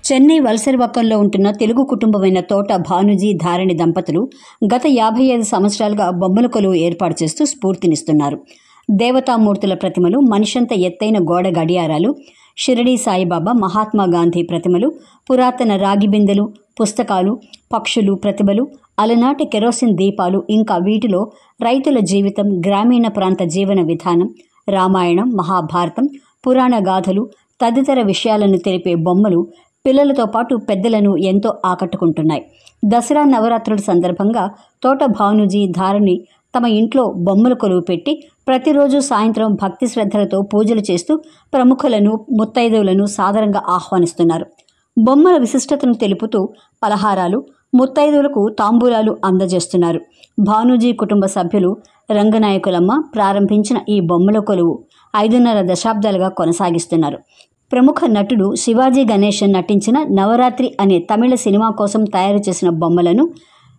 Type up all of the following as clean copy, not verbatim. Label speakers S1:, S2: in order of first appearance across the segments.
S1: చెన్నై వలసరివాకంలో ఉంటున్న తెలుగు కుటుంబమైన తోట భానుజీ ధారణి దంపతులు గత 55 సంవత్సరాలుగా బొమ్మల కొలువు ఏర్పాటు చేస్తూ స్ఫూర్తినిస్తున్నారు. దేవతామూర్తుల ప్రతిమలు, మనిషంత ఎత్తైన గోడ గడియారాలు, షిరిడీ సాయిబాబా, మహాత్మా గాంధీ ప్రతిమలు, పురాతన రాగి బిందెలు, పుస్తకాలు, పక్షులు ప్రతిమలు, అలనాటి కెరోసిన్ దీపాలు, ఇంకా వీటిలో రైతుల జీవితం, గ్రామీణ ప్రాంత జీవన విధానం, రామాయణం, మహాభారతం, పురాణ గాథలు తదితర విషయాలను తెలిపే బొమ్మలు పిల్లలతో పాటు పెద్దలను ఎంతో ఆకట్టుకుంటున్నాయి. దసరా నవరాత్రుల సందర్భంగా తోట భానుజీ ధారణి తమ ఇంట్లో బొమ్మల కొలువు పెట్టి ప్రతిరోజు సాయంత్రం భక్తి శ్రద్ధలతో పూజలు చేస్తూ ప్రముఖులను, ముత్తైదువులను సాదరంగా ఆహ్వానిస్తున్నారు. బొమ్మల విశిష్టతను తెలుపుతూ పలహారాలు, ముత్తైదువులకు తాంబూలాలు అందజేస్తున్నారు. భానుజీ కుటుంబ సభ్యులు రంగనాయకులమ్మ ప్రారంభించిన ఈ బొమ్మల కొలువు 5.5 దశాబ్దాలుగా కొనసాగిస్తున్నారు. ప్రముఖ నటుడు శివాజీ గణేశన్ నటించిన నవరాత్రి అనే తమిళ సినిమా కోసం తయారు చేసిన బొమ్మలను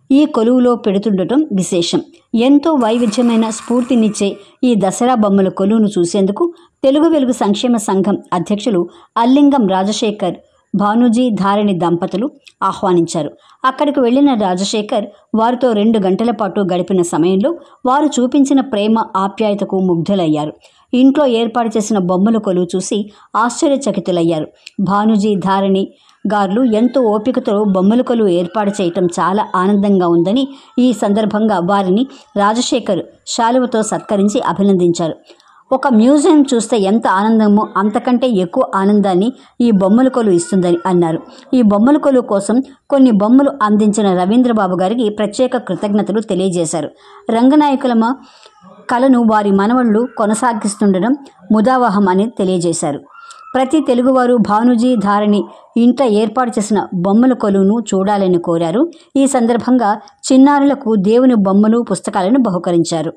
S1: ఈ కొలువులో పెడుతుండటం విశేషం. ఎంతో వైవిధ్యమైన స్ఫూర్తినిచ్చే ఈ దసరా బొమ్మల కొలువును చూసేందుకు తెలుగు వెలుగు సంక్షేమ సంఘం అధ్యక్షులు అల్లింగం రాజశేఖర్ భానుజీ ధారణి దంపతులు ఆహ్వానించారు. అక్కడికి వెళ్లిన రాజశేఖర్ వారితో 2 గంటల పాటు గడిపిన సమయంలో వారు చూపించిన ప్రేమ, ఆప్యాయతకు ముగ్ధులయ్యారు. ఇంట్లో ఏర్పాటు చేసిన బొమ్మల కొలువు చూసి ఆశ్చర్యచకితులయ్యారు. భానుజీ ధారణి గారు ఎంతో ఓపికతో బొమ్మల కొలువు ఏర్పాటు చేయటం చాలా ఆనందంగా ఉందని ఈ సందర్భంగా వారిని రాజశేఖర్ శాలువతో సత్కరించి అభినందించారు. ఒక మ్యూజియం చూస్తే ఎంత ఆనందమో అంతకంటే ఎక్కువ ఆనందాన్ని ఈ బొమ్మల కొలువు ఇస్తుందని అన్నారు. ఈ బొమ్మల కొలువు కోసం కొన్ని బొమ్మలు అందించిన రవీంద్రబాబు గారికి ప్రత్యేక కృతజ్ఞతలు తెలియజేశారు. రంగనాయకులమ్మ కళను వారి మనవళ్లు కొనసాగిస్తుండడం ముదావహం అని తెలియజేశారు. ప్రతి తెలుగువారు భానుజీ ధారణి ఇంట ఏర్పాటు చేసిన బొమ్మల కొలువును చూడాలని కోరారు. ఈ సందర్భంగా చిన్నారులకు దేవుని బొమ్మలు, పుస్తకాలను బహుకరించారు.